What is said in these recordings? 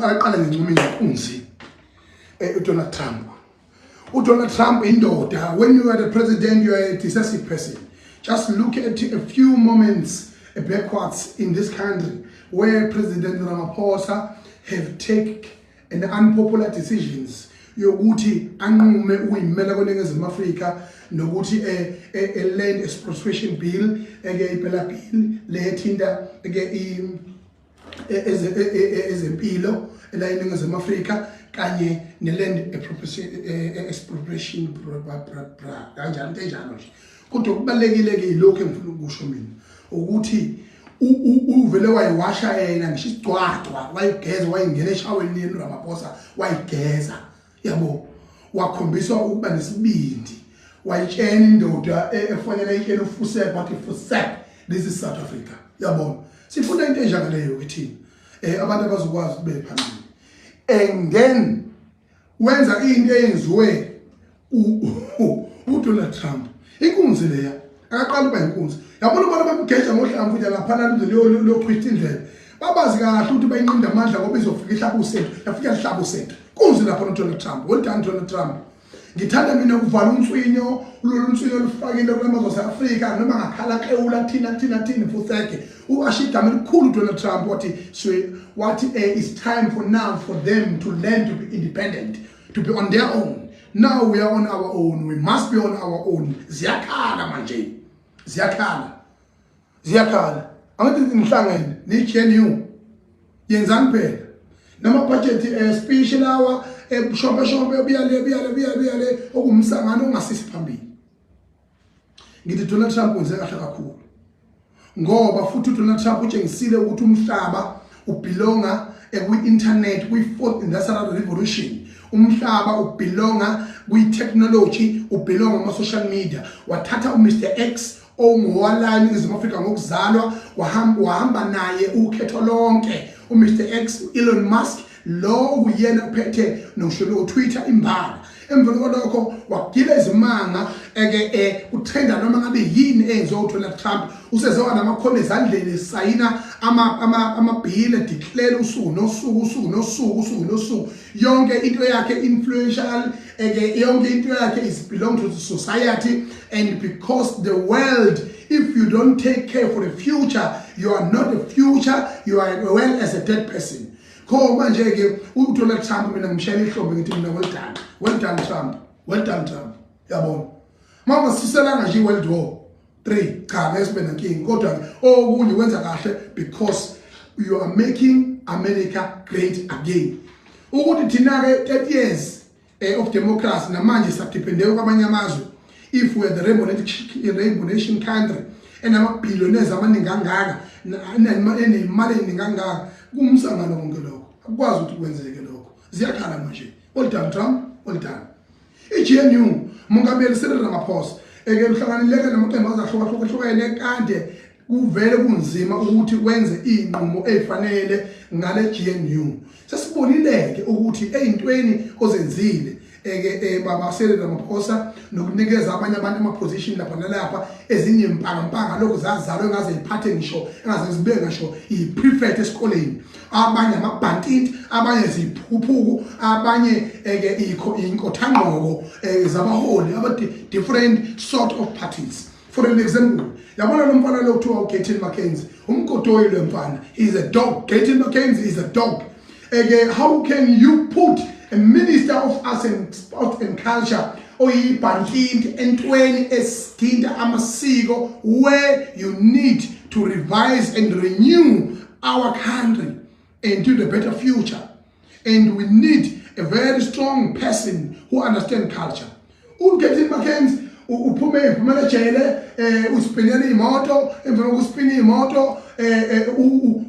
Aqala ngincuma inkunzi uDonald Trump. uDonald Trump indoda. When you are the president, you are a decisive person. Just look at a few moments backwards in this country where President Ramaphosa have taken an unpopular decisions yokuthi anqume uyimela kweNingizimu Afrika nokuthi a land expropriation bill iphela bill lethinta ezempilo la eNingizimu Afrika kanye ne-land expropriation kanjalo nje. Kodwa kubalekile ke lokho engifuna ukusho mina ukuthi uvele wayiwasha yena ngisho isicwacwa wayigeza wayingena eshaweni yenu Ramaphosa wayigeza yabo wakhombisa ukuba nesibindi wayitshena indoda efanele ikene ufuseke wathi fuseke this is South Africa yabona sifuna into enjangaleyo kithini abantu abazokwazi kube phambili and then wenza into eyenziwe uDonald Trump inkunzi leya akaqala uba inkunzi yabona abantu bamgeja ngohlamvu nje lapha lo Christian indlela babazi kahle ukuthi bayinqinda amandla ngoba izofika ihlaba usethu yafika ihlaba usethu kunzi lapha uDonald Trump well done Donald Trump ngithanda mina ukuvala umswinyo lolu lufakile kwamazwe aseAfrika noma ngakhala qewula thina fuseke uashidama elikhulu Donald Trump wathi it's time for now for them to learn to be independent, to be on their own. Now we are on our own, we must be on our own. Ziyakhala manje ziyakhala angathi ngihlangene neGNU yenzani phela nama budget speech lawa shombe biyale okumsangano ongasisi phambili. Ngithi Donald Trump wenze kahle kakhulu ngoba futhi uDonald Trump utshengisile ukuthi umhlaba ubelonga kwi-internet kwi-fourth industrial revolution. Umhlaba ubelonga kwi-technology ubelonga ama-social media. Wathatha uMr X ongowala eNingizimu Afrika ngokuzalwa wahamba naye ukhetho lonke uMr X Elon Musk lo uyena uphethe nosholo Twitter imbala emvelo lokho wagila izimanga uthenda noma ngabe yini enzo uDonald Trump usezowa namakhono ezandleni sayina ama-bill declare usuku nosuku yonke into yakhe influential yonke into yakhe is belong to the society, and because the world, if you don't take care for the future, you are not a future, you are well as a dead person. Ko manje ke uDonald Trump mina ngimshayela ihlombe ngithi mina well done Trump yabona mama siselanga nje World War 3 cha ngesibe nankingi kodwa okunye wenza kahle because you are making America great again. Ukuthi thina ke 30 years of democracy namanje sadependeka kwamanye amazwe. If we are the rainbow nation country and ama billionaires amaningi kangaka nemali eningi kangaka kumsangano konke lokho akwazi ukuthi kwenzeke lokho ziyakhala manje. Well done Trump, well done. iGNU mongameli Cyril Ramaphosa uhlanganeleke namaqembu azahlukahlukene kade kuvele kunzima ukuthi wenze inqumo ezifanele ngale GNU. Sesibonileke ukuthi ezintweni ozenzile baba Cyril Ramaphosa nokunikeza abanye abantu ama position lapha nalapha ezinye impanga lokho zazalwe ngaze iphathe ngisho engaze zibe ngisho iprefect esikoleni, abanye amabhantiti, abanye ziphuphuku, abanye inkothangqoko zabaholi aba different sort of parties. For an example, yabona lo mfana lo kuthiwa uGayton McKenzie umgodoyi lo mfana is a dog. Gayton McKenzie is a dog. How can you put a minister of arts and sport and culture oyibhantiti entweni esithinta amasiko where you need to revise and renew our country into the better future, and we need a very strong person who understands culture. uGayton McKenzie uphume ejele uspinela imoto emva kokuspina imoto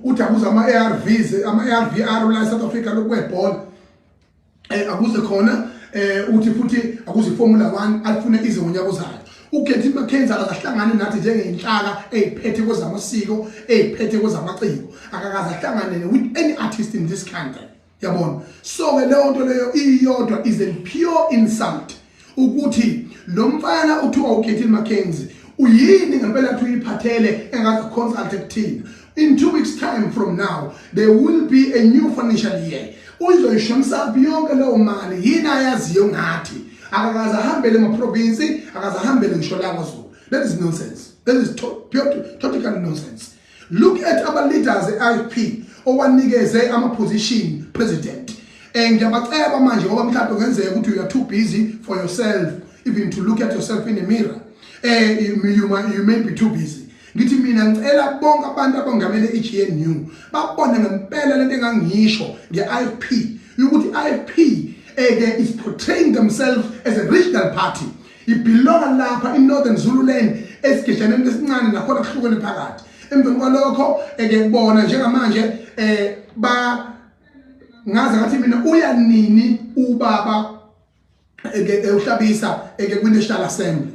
udabuza ama-ARVs ama-ARVR la South Africa lokwebhola akuze khona uthi futhi akuze iFormula 1 alifune ize ngonyaka ozayo. uGayton McKenzie akazahlangane nathi njengeinhlaka eziphethe kwezamasiko eziphethe kwezamaciko akakazahlangane with any artist in this country yabona. So ke leyo nto leyo iyodwa is a pure insult ukuthi lo mfana uthiwa uGayton McKenzie uyini ngempela athi uyiphathele engathi consultant thina. In 2 weeks time from now there will be a new financial year. Uzoyishonisa yonke leyo mali yini ayaziyo ngathi akakaze ahambele emaprovince akaze ahambele ngisho la kwaZulu. That is nonsense. That is total nonsense. Look at our leaders IFP owanikeze ama position president. Ngiyabaceba manje ngoba mhlawumbe kungenzeka ukuthi you are too busy for yourself even to look at yourself in a mirror. You may be too busy. Ngithi mina ngicela bonke abantu abangamele iGNU babone ngempela lento engangisho ngeIFP ukuthi IFP is portraying themselves as a regional party. Ibelonga lapha in Northern Zululand esigejaneni lesincane nakhona kuhlukene phakathi. Emveni kwalokho ngibona njengamanje ba ngaze ngathi mina uya nini ubaba uhlabisa kwi-National Assembly.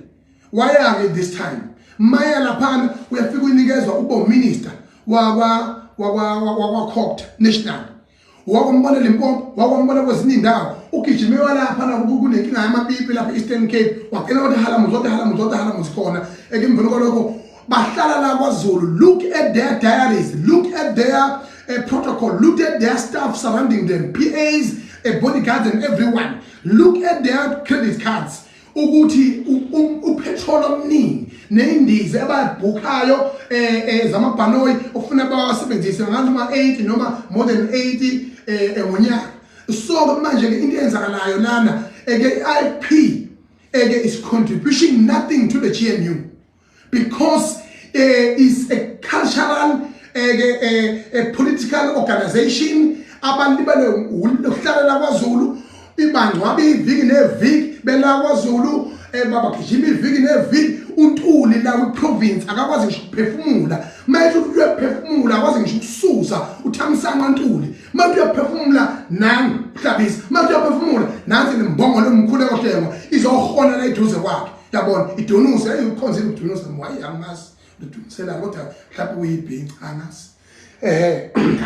Why are this time? Maya laphana uyafika unikezwa ubo minister wakwa national. Wakombona Limpopo, wakombona kwezinye indawo. Ugijime lapha kunenkinga yamapipi lapha Eastern Cape. Wakena kodwa halamu khona. Emveni kwalokho bahlala la kwaZulu. Look at their diaries, look at their protocol, look at their staff surrounding them, PAs, bodyguards and everyone. Look at their credit cards. Ukuthi upetrol omningi nendize ababhukayo zamabhanoyi ofuna bawasebenzise ngama 80 noma more than 80 ngonyaka. So manje ke into eyenzakalayo lana IFP is contributing nothing to the GNU because it's a cultural a political organization. Abantu balohlala kwaZulu ibangcwabe iviki neviki bela kwaZulu babagijima iviki neviki untuli la kwiprovince akakwazi ngisho ukuphefumula manje uyaphefumula akwazi ngisho ukususa uthamsanqa ntuli manje uyaphefumula nami uhlabisa manje uyaphefumula nansi lembongo lomkhulu ekohlengwa izohona la eduze kwakhe yabona idonuse ukhonzile udonuse mwayi angazi udunisela kodwa mhlawumbe uyibhinca angazi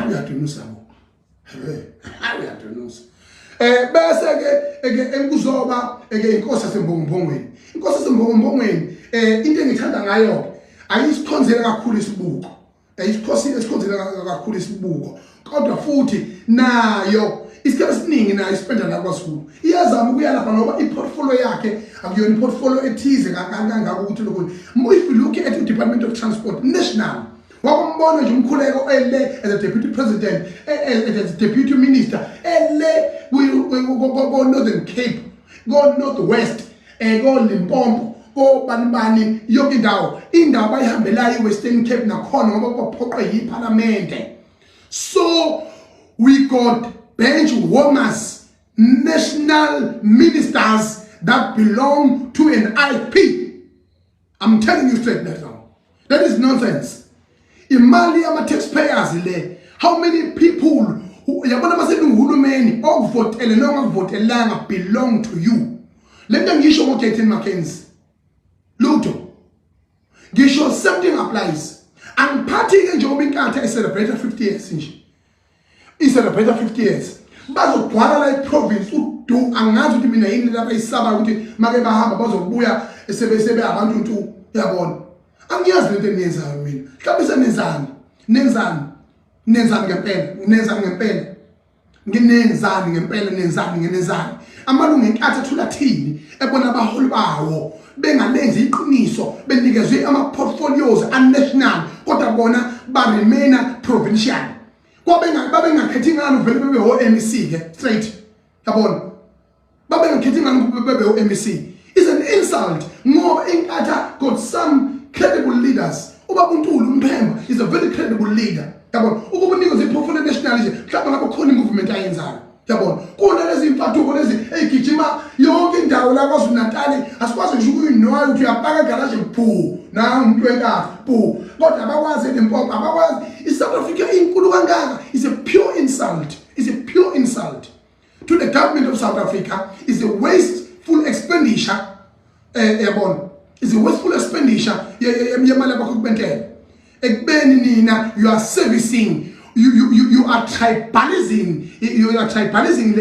uyadonusa bo uyadonusa bese ke ekuzoba inkosi yasembombongweni. Inkosi yasembombongweni into engithanda ngayo ayisikhonzela kakhulu isibuko. Ayisikhonzela kakhulu isibuko. Kodwa futhi nayo isikhathi esiningi nayo ispenda la kwaZulu. Iyazama ukuya lapha ngoba iportfolio yakhe akuyona iportfolio ethize kangaka ukuthi lokho. If you look at the Department of Transport National wakombona nje umkhuleko as a deputy president as a deputy minister go Northern Cape go Northwest go Limpopo go banibani yonke indawo bayihambelayo Western Cape nakhona ngoba baphoqwe yiparlamente. So we got bench warmers, national ministers that belong to an IFP. I'm telling you straight now. That is nonsense. Imali ama taxpayers le. How many people who yabona basenuhulumeni okuvotele noma kuvotelanga belong to you? Lento ngisho ngo-Jayton Mackenzie. Lutho. Ngisho something applies. Angiphathi-ke njengoba inkatha i-celebrate 50 years nje. I-celebrate 50 years. Bazogcwala la iprovince udu angazi ukuthi mina yini lapha isaba ukuthi make bahamba bazobuya sebe abantu ntu yabona. Angiyazi lento eniyenzayo mina. Mhlawumbe nenzani ngempela. Amalungu enkathi athula thini ebona abaholi bawo bengalenzi iqiniso benikezwe ama portfolios national kodwa bona ba remain provincial. Babe ngakhethi ngani vele bebe ho MEC ke straight. Yabona. Babe ngakhethi ngani bebe ho MEC. Is an insult ngoba inkatha got some credible leaders. Ubaba uNtuli uMphemba is a very credible leader. Yabona. Ukuba unikeze iportfolio national nje mhlawumbe ngabe khona imovement ayenzayo. Yabona. Kuna lezi imfathuko lezi egijima yonke indawo la kwaZulu Natal asikwazi nje ukuyinwayo ukuthi uyapaka garage phu na umuntu wenkatha phu. Kodwa abakwazi Limpopo abakwazi iSouth Africa inkulu kangaka is a pure insult. Is a pure insult to the government of South Africa. Is a wasteful expenditure. Yabona. Is a wasteful expenditure yemali abakubentela. Ekubeni nina you are servicing you are tribalizing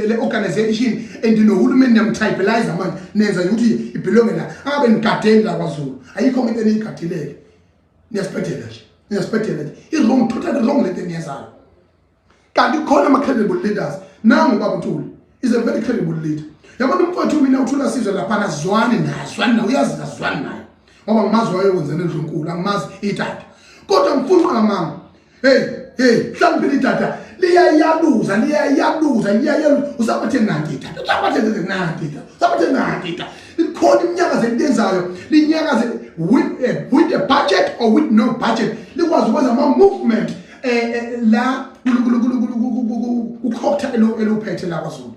the organization and nohulumeni niyamtribalize manje nenza ukuthi ibelonge la abe nigadeni la kwaZulu ayikho into eniyigadileke niyasiphetela nje i-wrong totally wrong lento eniyenzayo kanti khona ama-credible leaders nangu ubaba Ntuli is a very credible leader yabona umfowethu mina uthula sizwe lapha nazwani naye uyazi nazwani naye ngoba ngimazi wayekwenzeni eNdlunkulu angimazi itata kodwa ngifuna ngamanga hey mhlawumbe itata liyayaluza usabathe nanti itata usabathe nanti itata likhona iminyaka zentenzayo linyakaze with a budget or with no budget likwazi ukwenza ama-movement la ukhokta eluphethe la kwaZulu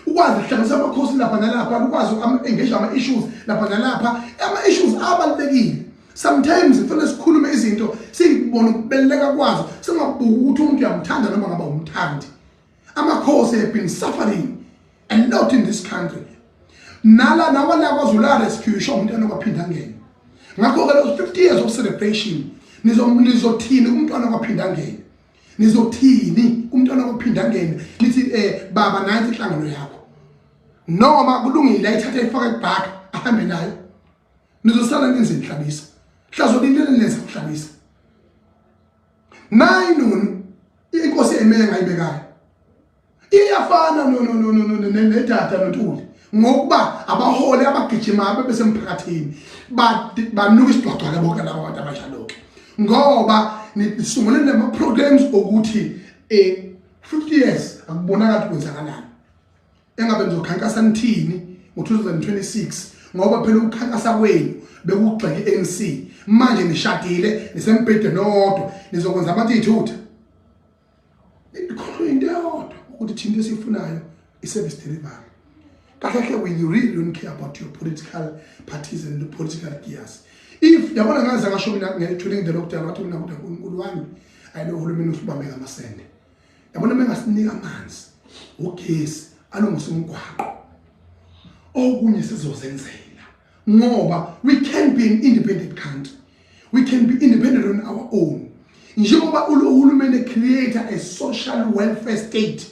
ukwazi ukuhlanganisa amakhosi lapha nalapha ukwazi engage ama-issues lapha nalapha ama-issues abalulekile sometimes kufanele sikhulume izinto siyibone ukubeleka kwazo singabuki ukuthi umuntu uyamthanda noma ngaba umthandi amakhosi have been suffering a lot in this country nawala kwaZulu rescue show umuntu anokaphinda ngene ngakho-ke those 50 years of celebration nizothini umntwana kwaphinda ngene nizothini umntwana kwaphinda ngene nithi baba nansi inhlangano yakho noma kulungile ayithathe ifake ebhaka ahambe nayo nizosala nenze inhlabisa hlazolilele lenza ukuhlabisa 9 noon inkosi emele ngayibekayo iyafana nedata noNtuli ngokuba abaholi abagijima bese emphakathini banuka isidwagwa ke bonke labo abantu abashaloke ngoba nisungule nama programs ukuthi 50 years akubonakala kwenzakalani engabe nizokhankasa nithini ngo-2026 ngoba phela ukukhankasa kwenu bekugxeke i-ANC manje nishadile nisembhedeni owodwa nizokwenza abantu iy'thutha ikhona into eyodwa ukuthi thina esifunayo i-service delivery kahle when you really don't care about your political parties and the political gears if yabona ngaze ngasho mina nge-training the lockdown wathi mina kodwa uNkulunkulu wami ayilo uhulumeni usibambe ngamasende yabona mengasinika amanzi ugesi alungise umgwaqo okunye sizozenzela ngoba we can be an independent country we can be independent on our own njengoba uhulumeni create a social welfare state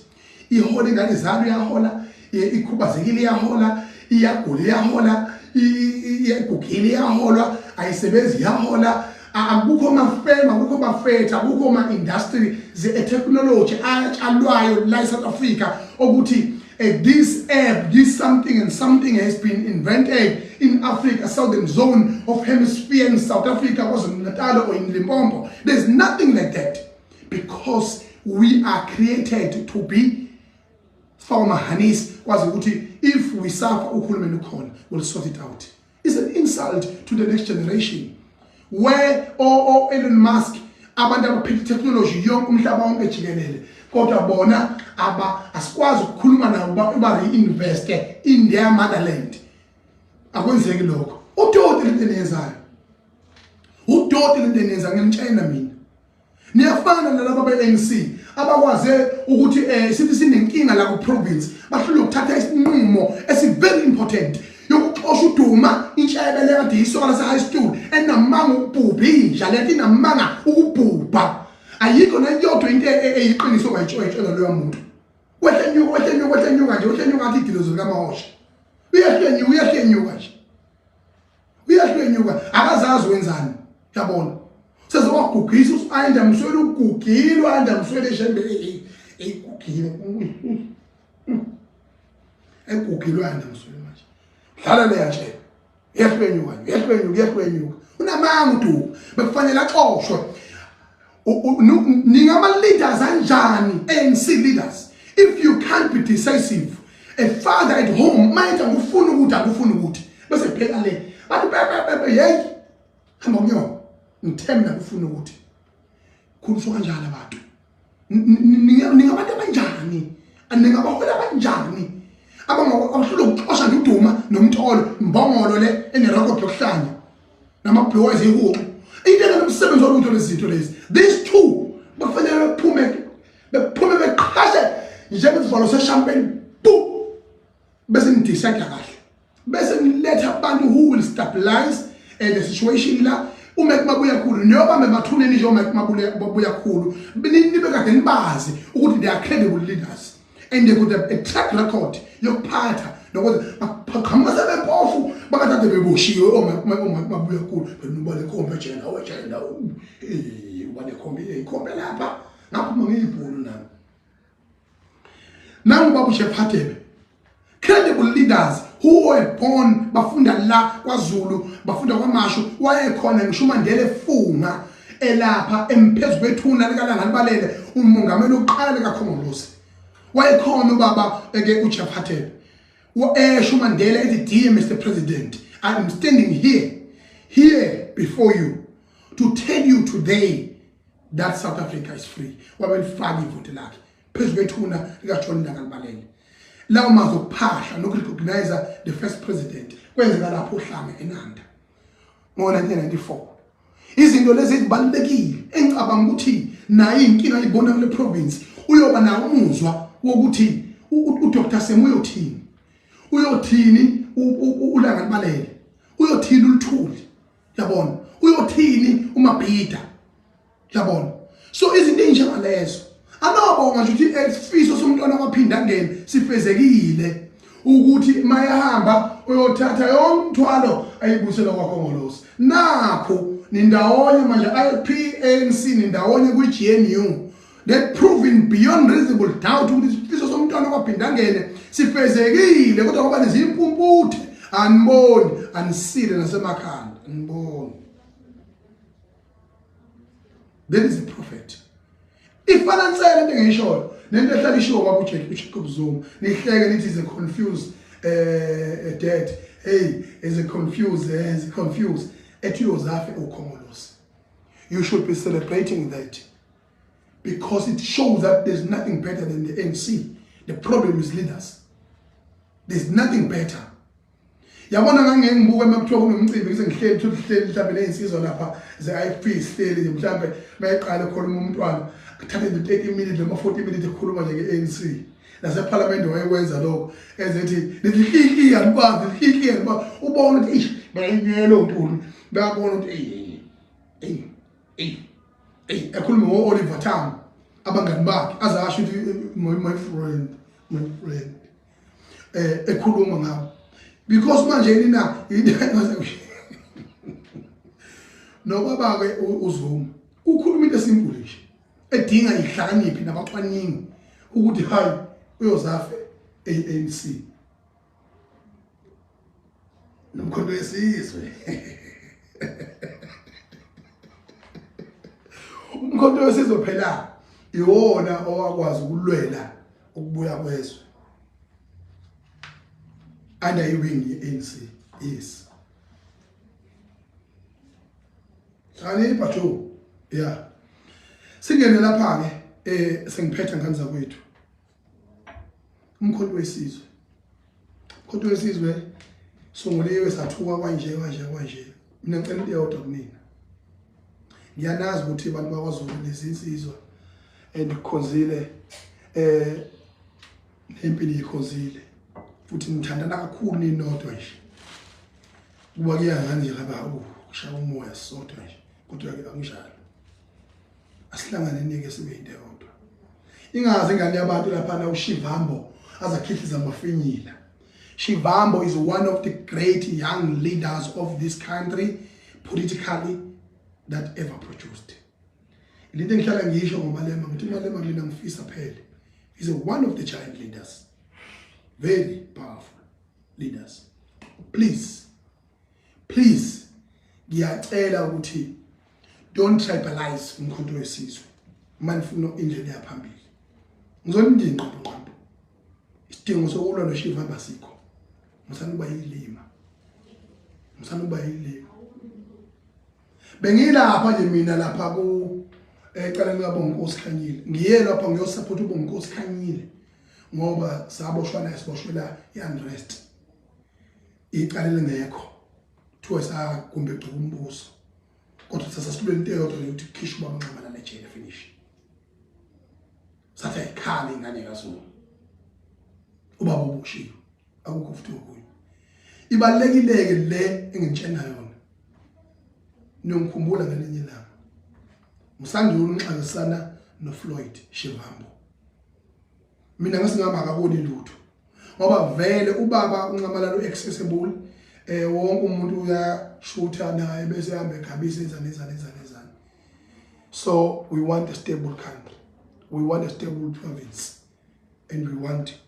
ihole ngane zalo yahola ikhubazekile yahola iyagula yahola iyagugile yahola ayisebenzi yahola akukho mafema akukho bafetha akukho ma-industry ze-technology atshalwayo la eSouth Africa ukuthi this app, this something and something has been invented in Africa, southern zone of hemisphere in South Africa, was in Natal or in Limpopo. There's nothing like that because we are created to be former Hanis was if we suffer we'll sort it out. It's an insult to the next generation. Where Elon Musk abantu abaphethe technology yonke umhlaba wonke jikelele kodwa bona asikwazi ukukhuluma nabo ba-reinvest in their motherland akwenzeki lokho udoti lento eniyenzayo udoti lento eniyenza ngemtshayina mina niyafana nalabo be-ANC abakwaze ukuthi sithi sinenkinga la ku-province bahlule ukuthatha isinqumo esi-very important yokuxosha uduma intshebele kade yisoka lase-high school enamanga ukubhubha inja lento inamanga ukubhubha ayikho nayodwa into eyiqiniso ongayitshela loyo muntu wehlenyuka nje wehlenyuka athi idilozo likamahosha uyahlenyuka nje uyahlenyuka akazazi wenzani yabona sezowagugisa ayenda mswele ugugile ayenda mswele eshembe eyigugile egugile ayenda mswele manje dlala leya nje uyahlenyuka unamanga uduka bekufanele axoshwe ningama leaders anjani ANC leaders if you can't be decisive a father at home maybe ngufuna ukuthi bese phela le bathi hey hamba unyo ngithemba ngifuna ukuthi khuluso kanjalo abantu ningabantu abanjani ningabahola kanjani abangahlula ukuxosha ngiduma nomtholo imbongolo le enerecord yokuhlanya namabhlozi ehuqu into nomsebenzi olunto lezinto lezi these two bafanele bephume beqhashe njengesivalo sechampagne boom bese ngidisakha kahle bese ngiletha abantu who will stabilize the situation la uMike Mabuya Khulu njengoba bemathuneni nje uMike Mabuya Khulu nibe kade nibazi ukuthi they are credible leaders and they could have a track record yokuphatha nokuthi baqhamuka sebempofu bakade beboshiwe uMike Mabuya Khulu benubale khombe jena wejena ubale khombe lapha ngaphuma ngiyibhulu nami nangu babu Shephatebe credible leaders who were born bafunda la kwaZulu bafunda kwaMashu wayekhona ngisho uMandela Funga elapha emphezulu kwethuna likalanga libalele umongameli oqala kaKhongolose wayekhona ubaba eke uJephatebe esho uMandela ethi dear Mr President, I am standing here before you to tell you today that South Africa is free. Wabelifaka ivote lakhe phezulu kwethuna likaJohn Langalibalele lawo mazophahla nokurecognize the first president kwenzeka lapho uhlanga eNanda ngo-1994. Izinto lezi ezibalulekile engicabanga ukuthi nayo inkinga ayibona kule province uyoba nawo umuzwa wokuthi uDr Semu uyothini uLangalibalele uyothini uLuthuli yabona uyothini uMabhida yabona. So izinto ezinjengalezo anobonga nje ukuthi esifiso somntwana kwaphinda ngene sifezekile ukuthi mayahamba uyothatha yonke umthwalo ayibusela kwaKhongolose nakho nindawonye manje IP ANC nindawonye kuGNU that proven beyond reasonable doubt ukuthi isifiso somntwana kwaphinda ngene sifezekile kodwa ngoba nezimpumputhe aniboni anisile nasemakhanda aniboni. That is a prophet. Ifana nsele into engiyishoyo nento ehlala ishiwo kwabo uJacob Zuma nihleke nithi is a confused dead is a confused ethi uyozafe uKhongolose. You should be celebrating that because it shows that there's nothing better than the ANC. The problem is leaders. There's nothing better. Yabona ngangengibuka emabutho kunomcimbi ngise ngihleli thuhle mhlambe lezinsizwa lapha ze-IFP sihleli mhlambe bayiqala khona umntwana kuthathe 30 minutes noma 40 minutes ekhuluma nje nge-ANC naseParliament wayekwenza lokho ezethi lihliki yanibazi ubona ukuthi bayinyelo ntuli bayabona ukuthi ekhuluma ngo-Oliver Tambo abangani bakhe azasho ukuthi my friend ekhuluma ngabo because manje nina nobaba ke uZuma ukhuluma into esimple nje edinga ihlakaniphi nabacwaningi ukuthi hayi uyozafe ANC nomkhondo wesizwe umkhondo wesizwe phela iwona owakwazi ukulwela ukubuya kwezwe under iwing ye-ANC. Yes. Sani batho yeah. Singene lapha ke sengiphetha ngani zakwethu. Umkhonto wesizwe. Umkhonto wesizwe songolewe sathuka kanje. Mina ngicela into eyodwa kunina. Ngiyanazi ukuthi abantu bakwaZulu lezi insizwa endikhonzile nempilo ikhonzile. Futhi ngithandana kakhulu ninodwa nje kuba kuyangani nje laba ushaya umoya sodwa nje kodwa ke anginjalo asihlangane nike sibe into eyodwa ingaze ingane yabantu lapha na uShivambo azakhihliza amafinyila. Shivambo is one of the great young leaders of this country politically that ever produced. Into engihlala ngisho ngoMalema ngithi uMalema kulina ngifisa phela is one of the giant leaders. Very powerful leaders. Please, ngiyacela ukuthi don't tribalize umkhonto wesizwe. Manifuna indlela yaphambili. Ngizonindinqa nqambo. Isidingo sokulwa noShivambo asikho. Musanuba yilima. Bengilapha nje mina lapha ku ecaleni kaBonginkosi Khanyile. Ngiye lapha ngiyosupport uBonginkosi Khanyile. Ngoba saboshwa naye siboshwela i-unrest iqalele ngekho kuthiwa sakumbe egcika umbuso kodwa sasasibele into eyodwa yokuthi khishwa babanqamana nejele finish sathe ikhali ingane kaZulu ubaba ubushiwe akukho futhi okunye ibalekileke le engitshena yona niyongikhumbula ngelinye ilanga ngisandula unxakisana noFloyd Shivambu mina ngasingama akakoni lutho ngoba vele ubaba uncamalalo accessible wonke umuntu uyashutha naye bese ehamba egabisa ezane. So we want a stable country, we want a stable province, and we want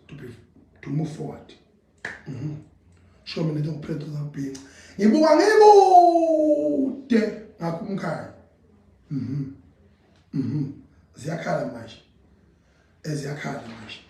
to move forward. Show me the pray to the being. Ngibuka ngikude ngakumkhaya. Ziyakhala manje. Eziyakhala manje.